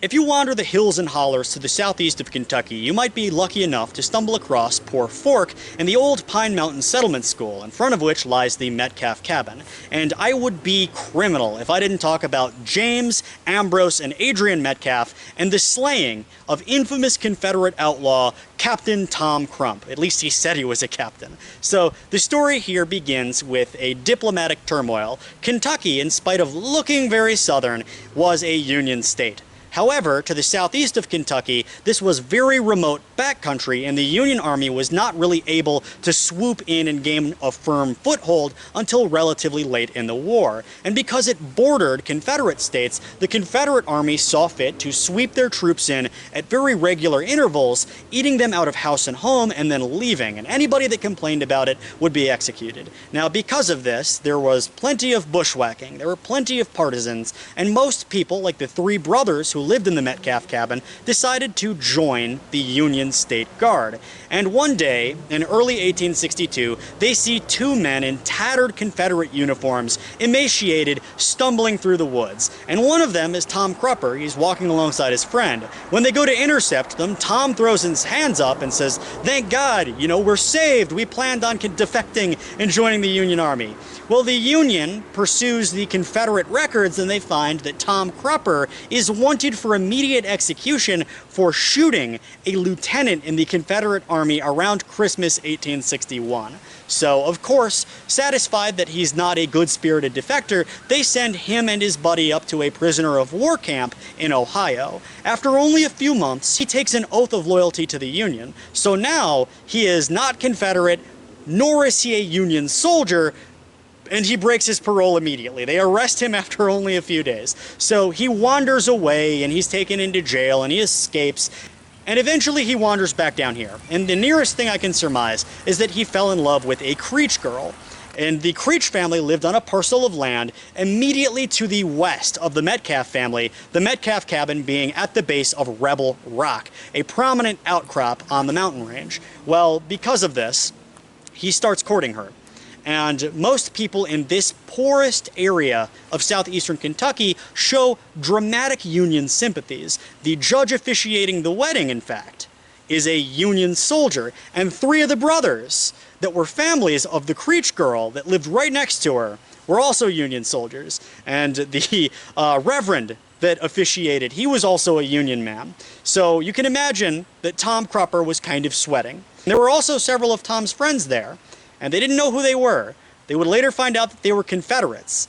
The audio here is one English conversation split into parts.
If you wander the hills and hollers to the southeast of Kentucky, you might be lucky enough to stumble across Poor Fork and the old Pine Mountain Settlement School, in front of which lies the Metcalf Cabin. And I would be criminal if I didn't talk about James, Ambrose, and Adrian Metcalf and the slaying of infamous Confederate outlaw Captain Tom Crump. At least he said he was a captain. So the story here begins with a diplomatic turmoil. Kentucky, in spite of looking very southern, was a Union state. However, to the southeast of Kentucky, this was very remote backcountry, and the Union Army was not really able to swoop in and gain a firm foothold until relatively late in the war. And because it bordered Confederate states, the Confederate Army saw fit to sweep their troops in at very regular intervals, eating them out of house and home and then leaving, and anybody that complained about it would be executed. Now, because of this, there was plenty of bushwhacking, there were plenty of partisans, and most people, like the three brothers who lived in the Metcalf cabin, decided to join the Union State Guard. And one day, in early 1862, they see two men in tattered Confederate uniforms, emaciated, stumbling through the woods. And one of them is Tom Crupper. He's walking alongside his friend. When they go to intercept them, Tom throws his hands up and says, "Thank God, we're saved. We planned on defecting and joining the Union Army." Well, the Union pursues the Confederate records, and they find that Tom Crupper is wanted for immediate execution for shooting a lieutenant in the Confederate Army around Christmas 1861. So, of course, satisfied that he's not a good-spirited defector, they send him and his buddy up to a prisoner of war camp in Ohio. After only a few months, he takes an oath of loyalty to the Union. So now, he is not Confederate, nor is he a Union soldier, and he breaks his parole immediately. They arrest him after only a few days. So he wanders away, and he's taken into jail, and he escapes. And eventually he wanders back down here. And the nearest thing I can surmise is that he fell in love with a Creech girl. And the Creech family lived on a parcel of land immediately to the west of the Metcalf family, the Metcalf cabin being at the base of Rebel Rock, a prominent outcrop on the mountain range. Well, because of this, he starts courting her. And most people in this poorest area of southeastern Kentucky show dramatic Union sympathies. The judge officiating the wedding, in fact, is a Union soldier. And three of the brothers that were families of the Creech girl that lived right next to her were also Union soldiers. And the reverend that officiated, he was also a Union man. So you can imagine that Tom Crupper was kind of sweating. There were also several of Tom's friends there, and they didn't know who they were. They would later find out that they were Confederates.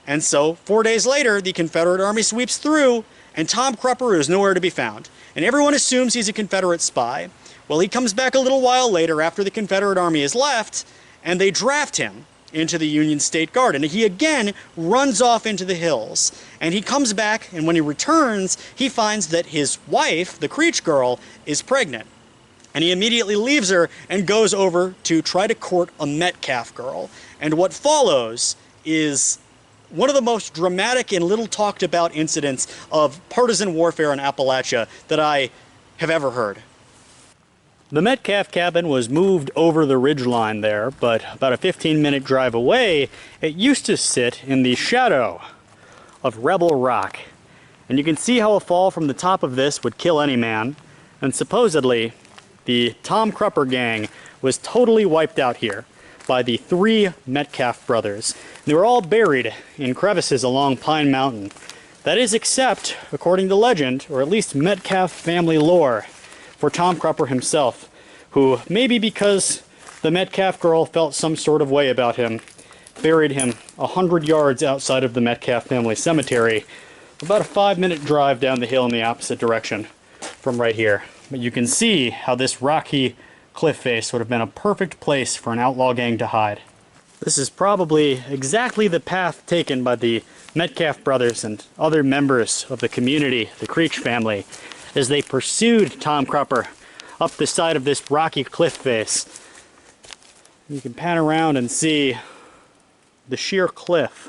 And so, 4 days later, the Confederate Army sweeps through, and Tom Crupper is nowhere to be found. And everyone assumes he's a Confederate spy. Well, he comes back a little while later after the Confederate Army has left, and they draft him into the Union State Guard. And he again runs off into the hills. And he comes back, and when he returns, he finds that his wife, the Creech girl, is pregnant. And he immediately leaves her and goes over to try to court a Metcalf girl. And what follows is one of the most dramatic and little talked about incidents of partisan warfare in Appalachia that I have ever heard. The Metcalf cabin was moved over the ridgeline there, but about a 15-minute drive away, it used to sit in the shadow of Rebel Rock. And you can see how a fall from the top of this would kill any man. And supposedly, the Tom Crupper gang was totally wiped out here by the three Metcalf brothers. They were all buried in crevices along Pine Mountain. That is except, according to legend, or at least Metcalf family lore, for Tom Crupper himself, who, maybe because the Metcalf girl felt some sort of way about him, buried him 100 yards outside of the Metcalf family cemetery, about a 5-minute drive down the hill in the opposite direction from right here. But you can see how this rocky cliff face would have been a perfect place for an outlaw gang to hide. This is probably exactly the path taken by the Metcalf brothers and other members of the community, the Creech family, as they pursued Tom Crupper up the side of this rocky cliff face. You can pan around and see the sheer cliff.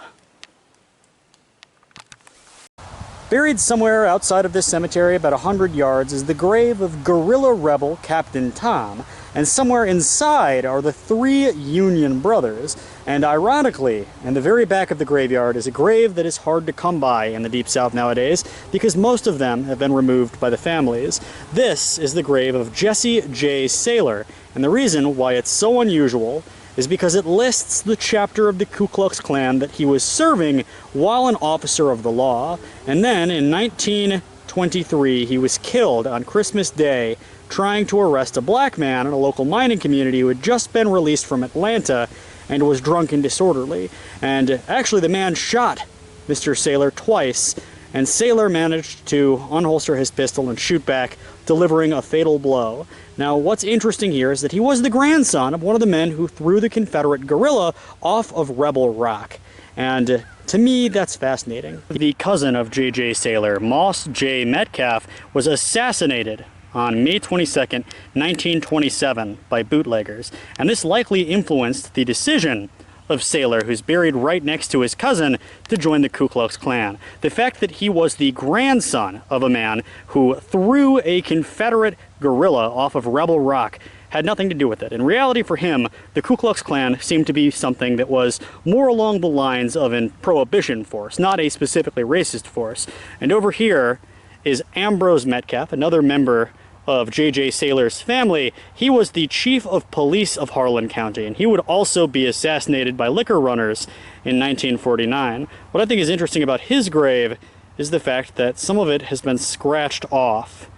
Buried somewhere outside of this cemetery, about 100 yards, is the grave of guerrilla rebel Captain Tom, and somewhere inside are the 3 Union brothers. And ironically, in the very back of the graveyard is a grave that is hard to come by in the Deep South nowadays, because most of them have been removed by the families. This is the grave of Jesse J. Saylor, and the reason why it's so unusual is because it lists the chapter of the Ku Klux Klan that he was serving while an officer of the law, and then in 1923 he was killed on Christmas Day trying to arrest a black man in a local mining community who had just been released from Atlanta and was drunk and disorderly. And actually the man shot Mr. Saylor twice, and Saylor managed to unholster his pistol and shoot back, delivering a fatal blow. Now, what's interesting here is that he was the grandson of one of the men who threw the Confederate guerrilla off of Rebel Rock. And to me, that's fascinating. The cousin of J.J. Saylor, Moss J. Metcalf, was assassinated on May 22nd, 1927 by bootleggers. And this likely influenced the decision of Saylor, who's buried right next to his cousin, to join the Ku Klux Klan. The fact that he was the grandson of a man who threw a Confederate guerrilla off of Rebel Rock had nothing to do with it. In reality, for him, the Ku Klux Klan seemed to be something that was more along the lines of a prohibition force, not a specifically racist force. And over here is Ambrose Metcalf, another member of J.J. Saylor's family. He was the chief of police of Harlan County, and he would also be assassinated by liquor runners in 1949. What I think is interesting about his grave is the fact that some of it has been scratched off.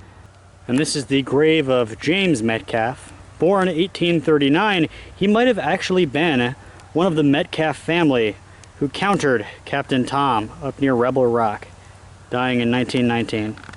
And this is the grave of James Metcalf. Born 1839, he might have actually been one of the Metcalf family who countered Captain Tom up near Rebel Rock, dying in 1919.